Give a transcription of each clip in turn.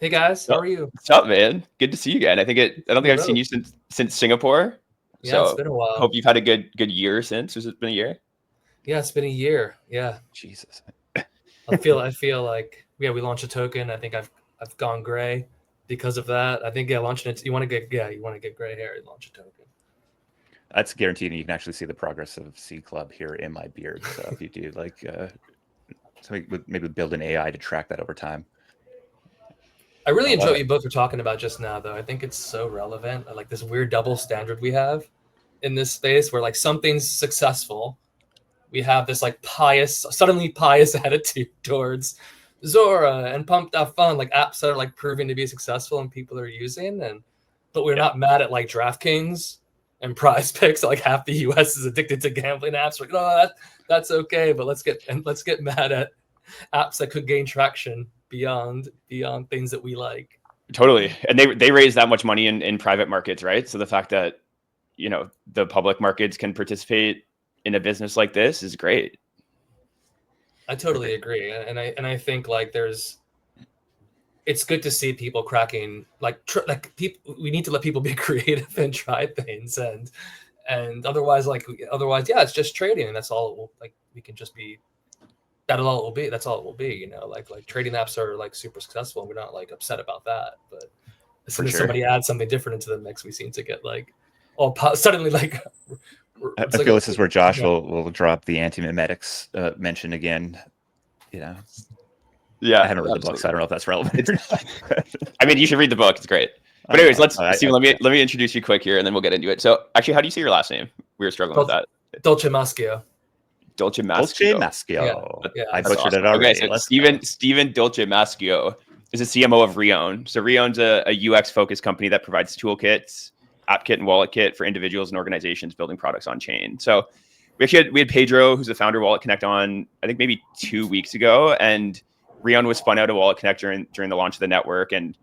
Hey guys, how Oh, are you? what's up, man? Good to see you again. I don't think You I've seen wrote. you since Singapore. Yeah, it's So been a while. hope you've had a good year since. Has it been a year? Yeah, it's been a year. Yeah, Jesus. I feel like we launched a token. I think I've gone gray because of that. I think launching it. You want to get gray hair. Launch a token. That's guaranteed. You can actually see the progress of C Club here in my beard. So if you do so maybe build an AI to track that over time. I really I enjoy love what it. you both were talking about just now, though. I think it's so relevant. I like this weird double standard we have in this space, where like something's successful, we have this like suddenly pious attitude towards Zora and Pump That Fun, like apps that are like proving to be successful and people are using. But we're Yeah. not mad at like DraftKings and Prize Picks. Like half the U.S. is addicted to gambling apps. We're like, no, that's okay, but let's get mad at apps that could gain traction beyond things that we like. Totally. And they raise that much money in private markets, right? So the fact that, the public markets can participate in a business like this is great. I totally agree, and I think like it's good to see people cracking like people. We need to let people be creative and try things, and otherwise yeah, it's just trading, and that's all it will, like we can just be. That's all it will be. That's all it will be. Like trading apps are like super successful, and we're not like upset about that. But as soon as somebody adds something different into the mix, we seem to get like suddenly like. I feel this is where Josh will drop the anti-memetics mention again. Yeah, I haven't read the book, so I don't know if that's relevant. I mean, you should read the book. It's great. But anyways, Steven, let me introduce you quick here, and then we'll get into it. So actually, how do you say your last name? We were struggling with that. Dolcemaschio. Dolcemaschio. Yeah, I butchered it already. Okay, so Steven Dolcemaschio is a CMO of Reown. So Reown's a UX-focused company that provides toolkits, app kit, and wallet kit for individuals and organizations building products on chain. So we had Pedro, who's the founder of Wallet Connect, on I think maybe 2 weeks ago, and Reown was spun out of Wallet Connect during the launch of the network, and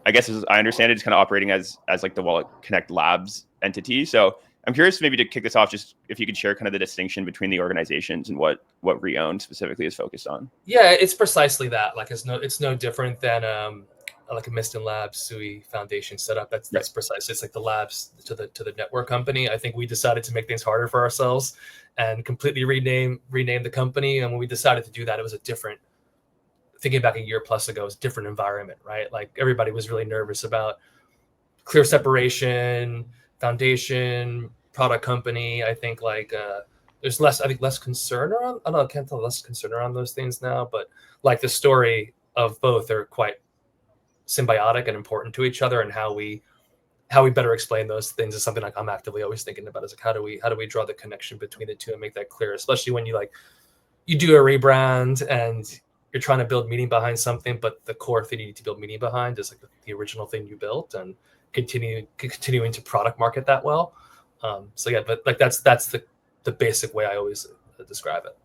I guess as I understand it, it's kind of operating as like the Wallet Connect Labs entity. So I'm curious, maybe to kick this off, just if you could share kind of the distinction between the organizations and what Reown specifically is focused on. Yeah, it's precisely that. Like it's no different than like a Miston Labs SUI Foundation setup. That's precise. It's like the labs to the network company. I think we decided to make things harder for ourselves and completely rename the company. And when we decided to do that, it was a different. Thinking back a year plus ago, it was a different environment, right? Like everybody was really nervous about clear separation, foundation, product company. I think like there's less concern around. I don't know, I can't tell less concern around those things now, but like the story of both are quite symbiotic and important to each other, and how we better explain those things is something like I'm actively always thinking about. Is like how do we draw the connection between the two and make that clear, especially when you do a rebrand and you're trying to build meaning behind something, but the core thing you need to build meaning behind is like the original thing you built, and continuing to product market that well. So yeah, but like that's the basic way I always describe it.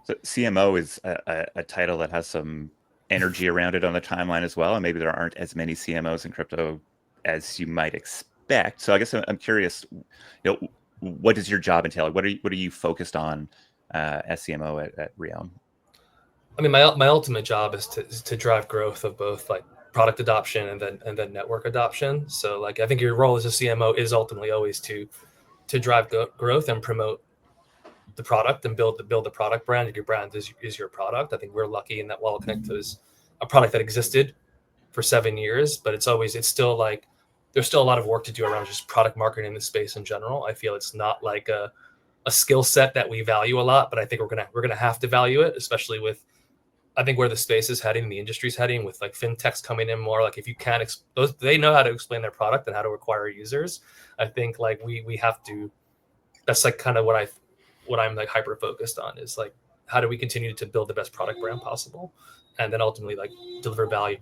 So CMO is a title that has some energy around it on the timeline as well, and maybe there aren't as many CMOs in crypto as you might expect. So I guess I'm curious, what does your job entail? What are you focused on as CMO at Reown? I mean, my ultimate job is to drive growth of both like product adoption and then network adoption. So like I think your role as a CMO is ultimately always to drive growth and promote the product and build the product brand. Your brand is your product. I think we're lucky in that Wallet Connect is a product that existed for 7 years, but it's still like there's still a lot of work to do around just product marketing in the space in general. I feel it's not like a skill set that we value a lot, but I think we're gonna have to value it, especially with I think where the space is heading, the industry's heading, with like fintechs coming in more. Like if you can't, they know how to explain their product and how to acquire users. I think like we have to. That's like kind of what I'm like hyper focused on is like how do we continue to build the best product brand possible, and then ultimately like deliver value,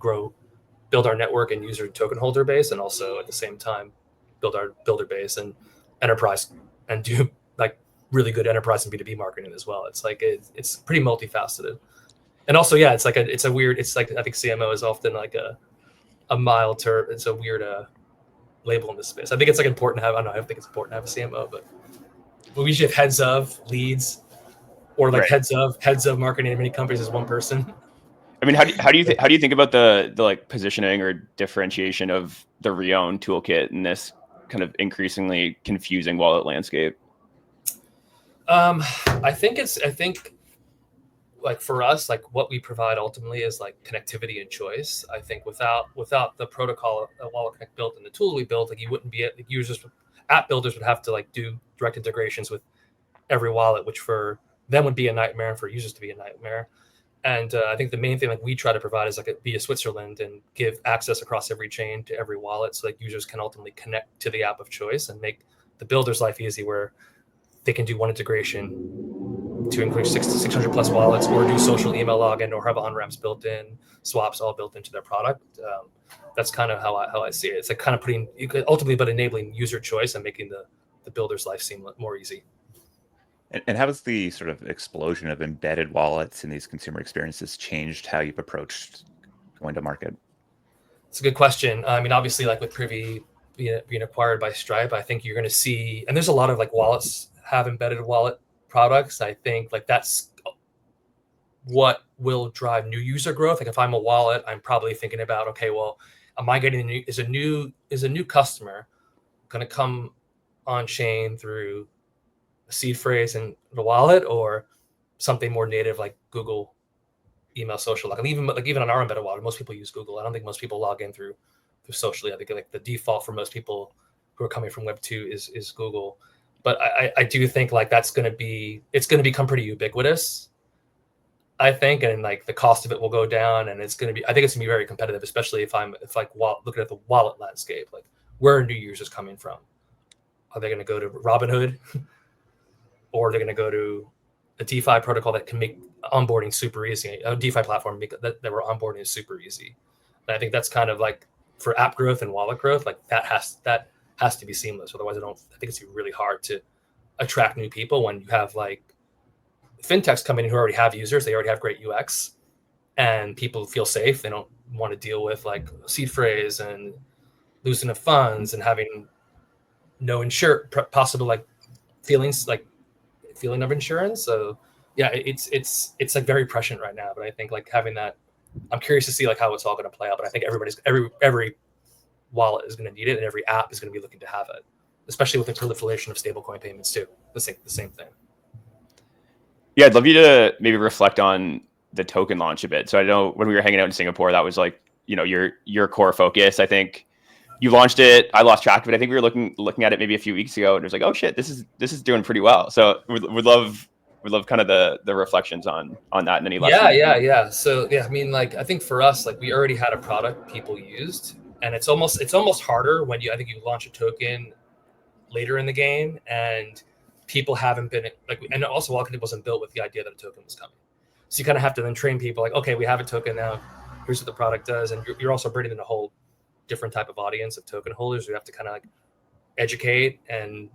build our network and user token holder base, and also at the same time build our builder base and enterprise and do like really good enterprise and B2B marketing as well. It's like it's pretty multifaceted. And also, yeah, it's like it's a weird. It's like I think CMO is often like a mild term. It's a weird label in this space. I think it's like important to have. I don't know. I think it's important to have a CMO, but we usually have heads of leads, or like heads of marketing in many companies as one person. I mean, how do you think about the like positioning or differentiation of the Reown toolkit in this kind of increasingly confusing wallet landscape? I think like for us, like what we provide ultimately is like connectivity and choice. I think without the protocol of Wallet Connect built and the tools we built, like you wouldn't be like users, app builders would have to like do direct integrations with every wallet, which for them would be a nightmare, and for users to be a nightmare. And I think the main thing like we try to provide is like be a Switzerland and give access across every chain to every wallet, so like users can ultimately connect to the app of choice and make the builder's life easy, where they can do one integration to include 600 plus wallets, or do social email login, or have on-ramps built in, swaps all built into their product. That's kind of how I see it. It's like kind of putting, you could ultimately, but enabling user choice and making the builder's life seem more easy. And how has the sort of explosion of embedded wallets in these consumer experiences changed how you've approached going to market? It's a good question. I mean, obviously, like with Privy being acquired by Stripe, I think you're going to see, and there's a lot of like wallets have embedded wallet products. I think like that's what will drive new user growth. Like if I'm a wallet, I'm probably thinking about, okay, well, am I getting is a new customer going to come on chain through a seed phrase in the wallet, or something more native like Google email social? Like even on our embedded wallet, most people use Google. I don't think most people log in through socially. I think like the default for most people who are coming from Web 2 is Google. But I do think like it's going to become pretty ubiquitous, I think, and like the cost of it will go down, and I think it's going to be very competitive, especially if looking at the wallet landscape, like where are new users coming from? Are they going to go to Robinhood, or are they going to go to a DeFi protocol that can make onboarding super easy, a DeFi platform that were onboarding is super easy? And I think that's kind of like for app growth and wallet growth, like that has to be seamless. Otherwise, I think it's really hard to attract new people when you have like fintechs coming in who already have users, they already have great UX, and people feel safe. They don't want to deal with like seed phrase and losing of funds and having no possible like feeling of insurance. So yeah, it's like very prescient right now. But I think like having that, I'm curious to see like how it's all going to play out. But I think every wallet is going to need it, and every app is going to be looking to have it, especially with the proliferation of stablecoin payments too. The same thing. Yeah, I'd love you to maybe reflect on the token launch a bit. So I know when we were hanging out in Singapore, that was like, your core focus. I think you launched it. I lost track of it. I think we were looking at it maybe a few weeks ago, and it was like, oh shit, this is doing pretty well. So would love kind of the reflections on that and any lessons. Yeah. So yeah, I mean, like I think for us, like we already had a product people used, and it's almost harder when I think you launch a token later in the game and people haven't been like, and also Wallet wasn't built with the idea that a token was coming. So you kind of have to then train people like, okay, we have a token now. Here's what the product does. And you're also bringing in a whole different type of audience of token holders. You have to kind of like educate and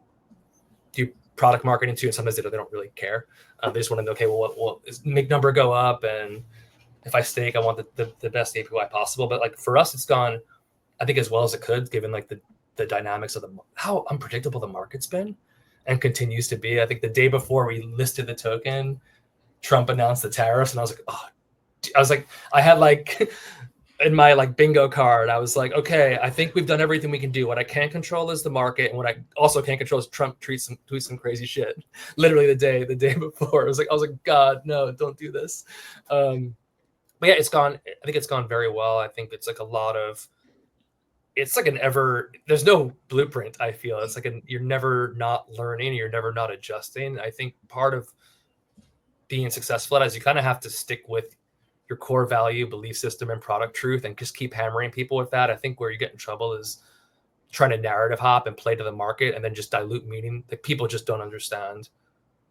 do product marketing too. And sometimes they don't really care. They just want to know, okay, well, what make number go up? And if I stake, I want the best APY possible. But like for us, it's gone, I think, as well as it could, given like the dynamics of how unpredictable the market's been and continues to be. I think the day before we listed the token, Trump announced the tariffs, and I had like in my like bingo card, I was like, okay, I think we've done everything we can do. What I can't control is the market, and what I also can't control is Trump tweets some crazy shit. Literally the day before, I was like, God, no, don't do this. But yeah, I think it's gone very well. I think it's like there's no blueprint. I feel it's like you're never not learning, you're never not adjusting. I think part of being successful at it is you kind of have to stick with your core value, belief system, and product truth, and just keep hammering people with that. I think where you get in trouble is trying to narrative hop and play to the market and then just dilute meaning. Like people just don't understand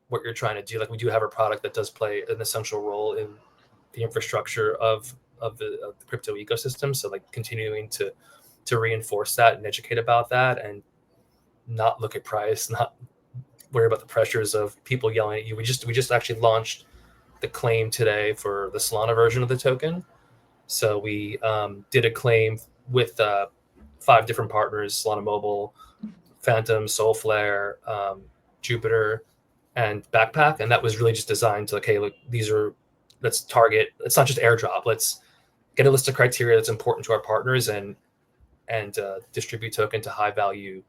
what you're trying to do. Like we do have a product that does play an essential role in the infrastructure of the crypto ecosystem. So like continuing to reinforce that and educate about that, and not look at price, not worry about the pressures of people yelling at you. We just actually launched the claim today for the Solana version of the token. So we did a claim with 5 different partners: Solana Mobile, Phantom, Soulflare, Jupiter, and Backpack. And that was really just designed to, okay, look, these are target. It's not just airdrop. Let's get a list of criteria that's important to our partners and distribute token to high value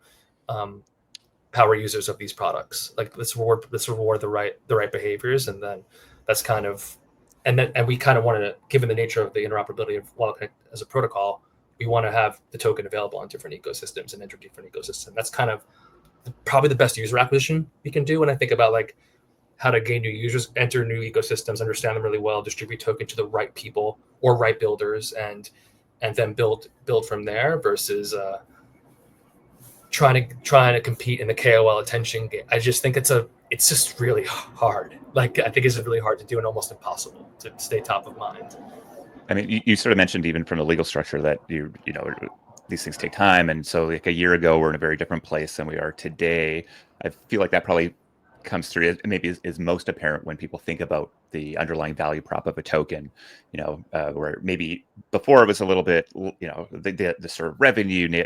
power users of these products. Like let's reward the right behaviors, and then that's kind of and we kind of wanted to, given the nature of the interoperability of WalletConnect as a protocol, we want to have the token available on different ecosystems and enter different ecosystems. That's kind of probably the best user acquisition we can do when I think about like how to gain new users, enter new ecosystems, understand them really well, distribute token to the right people or right builders, and then build from there versus trying to compete in the KOL attention game. I just think it's just really hard. Like I think it's really hard to do and almost impossible to stay top of mind. I mean, you sort of mentioned even from the legal structure that you know these things take time, and so like a year ago we're in a very different place than we are today. I feel like that probably comes through, maybe is most apparent when people think about the underlying value prop of a token, where maybe before it was a little bit, the sort of revenue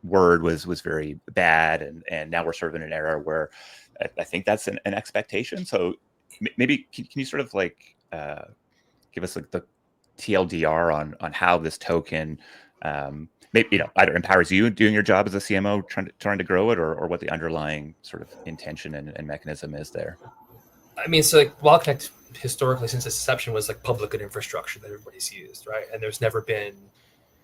word was very bad, and now we're sort of in an era where I think that's an expectation. So maybe can you sort of like give us like the TLDR on how this token maybe either empowers you doing your job as a CMO trying to grow it, or what the underlying sort of intention and mechanism is there? I mean, so like WalletConnect historically since its inception was like public good infrastructure that everybody's used, right? And there's never been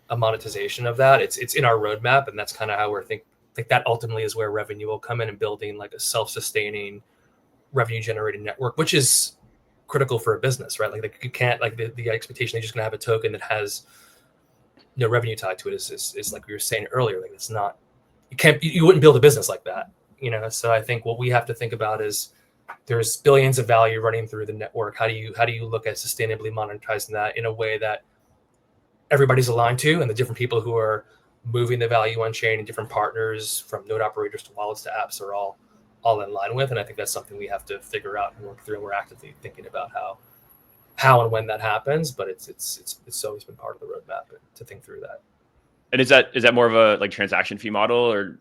a monetization of that. It's in our roadmap, and that's kind of how we're think that ultimately is where revenue will come in, and building like a self-sustaining revenue generating network, which is critical for a business, right? Like you can't like the expectation they're just gonna have a token that has no revenue tied to it is like we were saying earlier. Like it's not, you wouldn't build a business like that, So I think what we have to think about is there's billions of value running through the network. How do you look at sustainably monetizing that in a way that everybody's aligned to, and the different people who are moving the value on chain and different partners from node operators to wallets to apps are all in line with. And I think that's something we have to figure out and work through. And we're actively thinking about how and when that happens, but it's always been part of the roadmap to think through that. And is that more of a like transaction fee model, or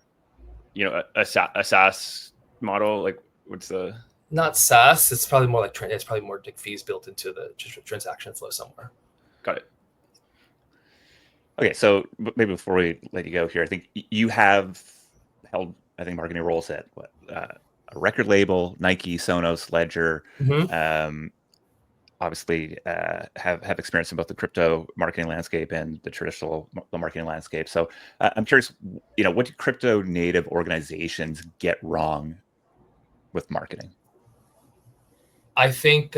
a SaaS model? Like what's the? Not SaaS. It's probably more like it's probably more fees built into the transaction flow somewhere. Got it. Okay, so maybe before we let you go here, I think you have held, I think, marketing roles at a record label, Nike, Sonos, Ledger. Mm-hmm. Obviously, have experience in both the crypto marketing landscape and the traditional marketing landscape. So I'm curious, what do crypto native organizations get wrong with marketing? I think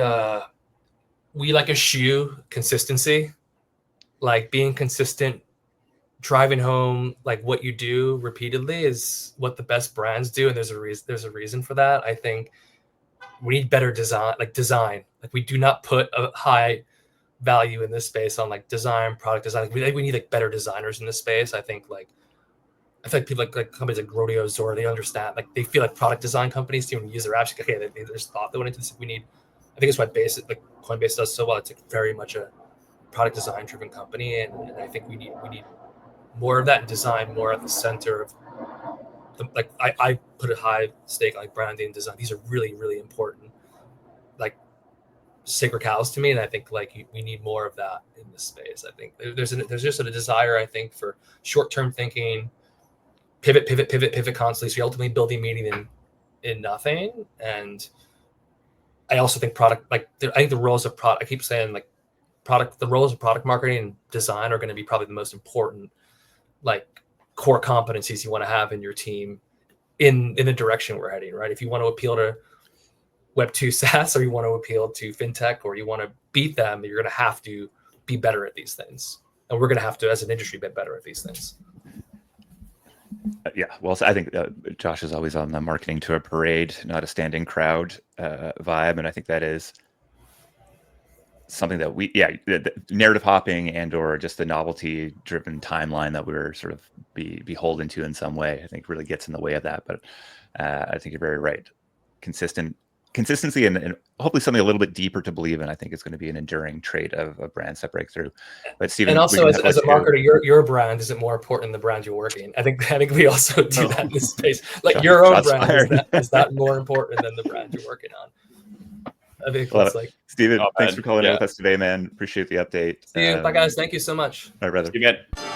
we like eschew consistency. Like being consistent, driving home like what you do repeatedly is what the best brands do, and there's a reason for that. I think we need better design. Like we do not put a high value in this space on like design, product design. We need like better designers in this space. I feel like people like companies like Rodeo, Zora, they understand, like they feel like product design companies to even use their apps. Okay, there's thought that went into this. I think it's why Coinbase does so well. It's like very much a product design driven company, and I think we need more of that, and design more at the center of like I put a high stake on like branding and design. These are really, really important, like sacred cows to me, and I think like we need more of that in this space. I think there's just a desire, I think, for short-term thinking, pivot constantly, so you're ultimately building meaning in nothing. And I also think product, like I think the roles of product, I keep saying like the roles of product marketing and design are going to be probably the most important like core competencies you want to have in your team in the direction we're heading, right? If you want to appeal to Web2 SaaS, or you want to appeal to fintech, or you want to beat them, you're going to have to be better at these things. And we're going to have to, as an industry, get better at these things. Yeah, well, so I think Josh is always on the marketing to a parade, not a standing crowd vibe. And I think that is something that the narrative hopping and or just the novelty driven timeline that we're sort of beholden to in some way, I think really gets in the way of that. But I think you're very right. Consistency and hopefully something a little bit deeper to believe in, I think is going to be an enduring trait of brands that break through. But Stephen, and also as a marketer, your brand isn't more important than the brand you're working. I think we also do that in this space. Like your own brand is that more important than the brand you're working on. I think Love that's it. like. Steven, Oh, thanks man. for calling in Yeah. with us today, man. Appreciate the update. See you. Bye, guys. Thank you so much. All right, brother. See you again.